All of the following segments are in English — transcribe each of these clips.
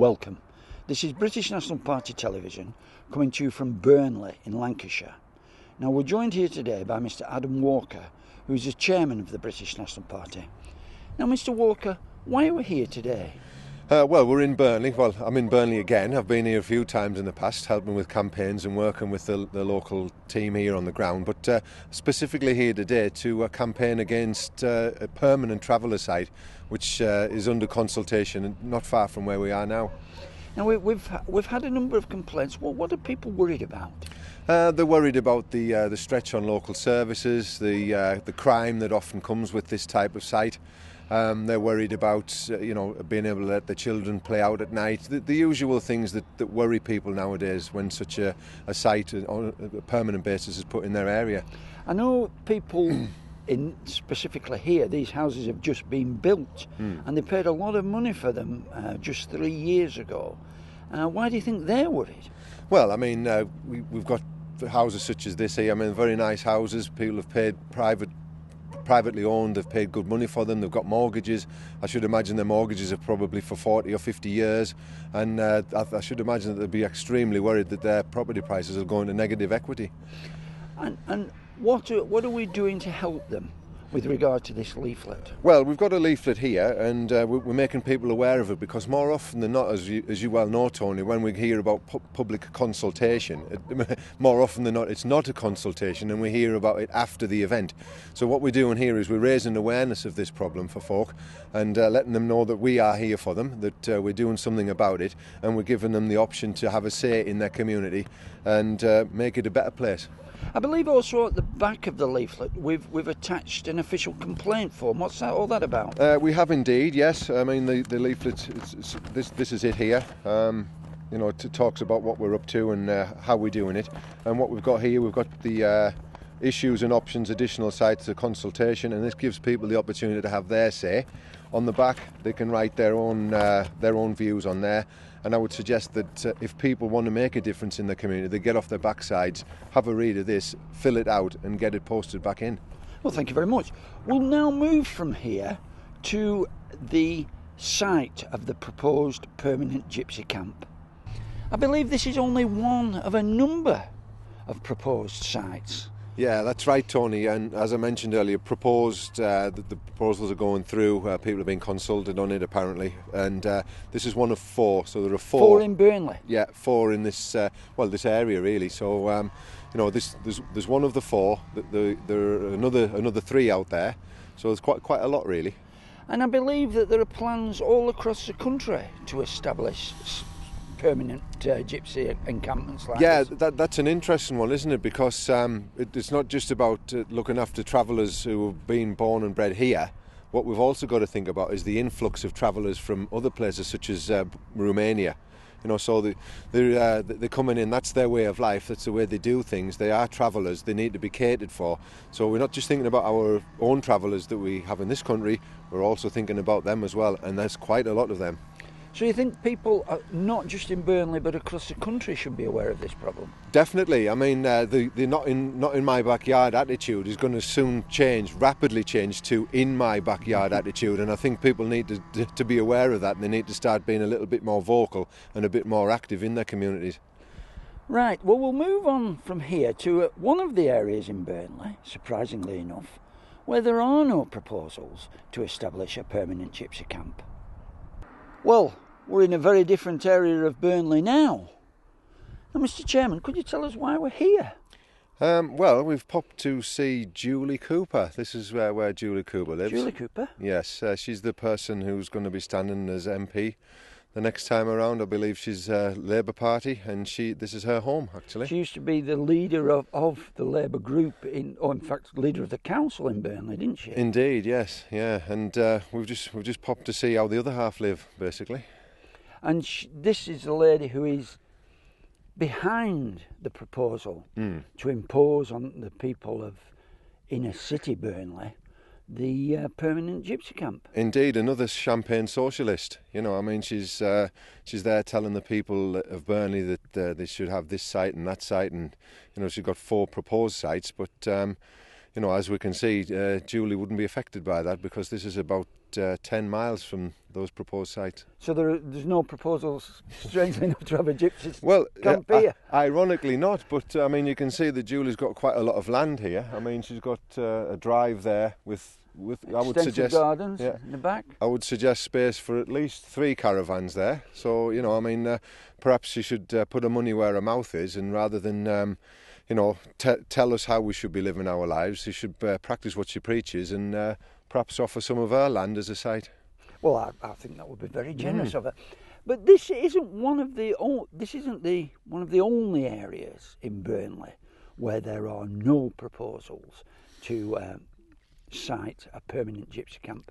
Welcome. This is British National Party Television coming to you from Burnley in Lancashire. Now we're joined here today by Mr. Adam Walker, who's the chairman of the British National Party. Now Mr. Walker, why are we here today? Well, we're in Burnley. Well, I'm in Burnley again. I've been here a few times in the past, helping with campaigns and working with the local team here on the ground. But specifically here today to campaign against a permanent traveller site, which is under consultation not far from where we are now. Now we've had a number of complaints. Well, what are people worried about? They're worried about the stretch on local services, the crime that often comes with this type of site. They're worried about being able to let the children play out at night, the usual things that worry people nowadays when such a site on a permanent basis is put in their area. I know people specifically here, these houses have just been built and they paid a lot of money for them just 3 years ago. Why do you think they're worried? Well, I mean, we've got houses such as this here. I mean, very nice houses. People have paid privately owned, they've paid good money for them, they've got mortgages. I should imagine their mortgages are probably for 40 or 50 years, and I should imagine that they'd be extremely worried that their property prices are going to negative equity. And what are we doing to help them with regard to this leaflet? Well, we've got a leaflet here, and we're making people aware of it, because more often than not, as you well know, Tony, when we hear about public consultation, more often than not it's not a consultation, and we hear about it after the event. So what we're doing here is we're raising awareness of this problem for folk and letting them know that we are here for them, that we're doing something about it, and we're giving them the option to have a say in their community and make it a better place. I believe also at the back of the leaflet we've attached an official complaint form. What's all that about? We have indeed, yes. I mean, the leaflet, this is it here. It talks about what we're up to and how we're doing it. And what we've got here, we've got the issues and options, additional sites, the consultation, and this gives people the opportunity to have their say. On the back, they can write their own views on there. And I would suggest that if people want to make a difference in the community, they get off their backsides, have a read of this, fill it out and get it posted back in. Well, thank you very much. We'll now move from here to the site of the proposed permanent gypsy camp. I believe this is only one of a number of proposed sites. Yeah, that's right, Tony. And as I mentioned earlier, the proposals are going through. People have been consulted on it, apparently. And this is one of four. So there are four. Four in Burnley? Yeah, four in this this area, really. So, there's one of the four. There are another three out there. So there's quite a lot, really. And I believe that there are plans all across the country to establish permanent gypsy encampments like this. Yeah, that's an interesting one, isn't it? Because it's not just about looking after travellers who have been born and bred here. What we've also got to think about is the influx of travellers from other places such as Romania. So they're coming in, that's their way of life, that's the way they do things. They are travellers, they need to be catered for. So we're not just thinking about our own travellers that we have in this country, we're also thinking about them as well, and there's quite a lot of them. So you think people, not just in Burnley but across the country, should be aware of this problem? Definitely. I mean, the not in my backyard attitude is going to soon rapidly change to in my backyard attitude, and I think people need to be aware of that, and they need to start being a little bit more vocal and a bit more active in their communities. Right, well we'll move on from here to one of the areas in Burnley, surprisingly enough, where there are no proposals to establish a permanent gypsy camp. Well, we're in a very different area of Burnley now. Now, Mr. Chairman, could you tell us why we're here? Well, we've popped to see Julie Cooper. This is where Julie Cooper lives. Julie Cooper? Yes, she's the person who's going to be standing as MP the next time around. I believe she's Labour Party, and this is her home, actually. She used to be the leader of the Labour group, in fact, leader of the council in Burnley, didn't she? Indeed, yes, yeah. And we've just popped to see how the other half live, basically. And this is the lady who is behind the proposal to impose on the people of inner city Burnley the permanent gypsy camp. Indeed, another champagne-socialist. She's there telling the people of Burnley that they should have this site and that site, and she's got 4 proposed sites. But as we can see, Julie wouldn't be affected by that, because this is about 10 miles from those proposed sites. So there's no proposals, strangely enough, to have a gypsy Well, camp here? Ironically not, but I mean, you can see that Julie's got quite a lot of land here. I mean, she's got a drive there with I would suggest gardens in the back. I would suggest space for at least 3 caravans there. So, you know, I mean, perhaps she should put her money where her mouth is, and rather than you know, tell us how we should be living our lives, she should practice what she preaches and perhaps offer some of her land as a site. Well, I think that would be very generous of her. But this isn't one of the only areas in Burnley where there are no proposals to site a permanent gypsy camp.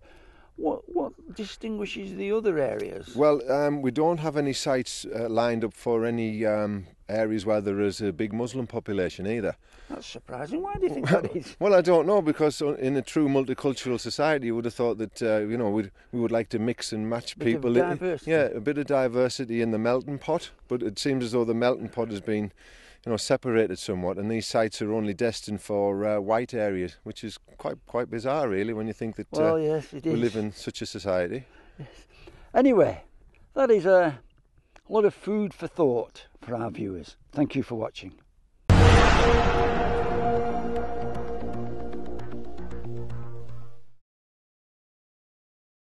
What distinguishes the other areas? Well, we don't have any sites lined up for any areas where there is a big Muslim population either. That's surprising. Why do you think that is? Well, I don't know, because in a true multicultural society, you would have thought that you know, we would like to mix and match people. Of diversity. Yeah, a bit of diversity in the melting pot, but it seems as though the melting pot has been, you know, separated somewhat, and these sites are only destined for white areas, which is quite bizarre, really, when you think that well, yes, it we is. live in such a society. Yes. Anyway, that is a lot of food for thought for our viewers. Thank you for watching.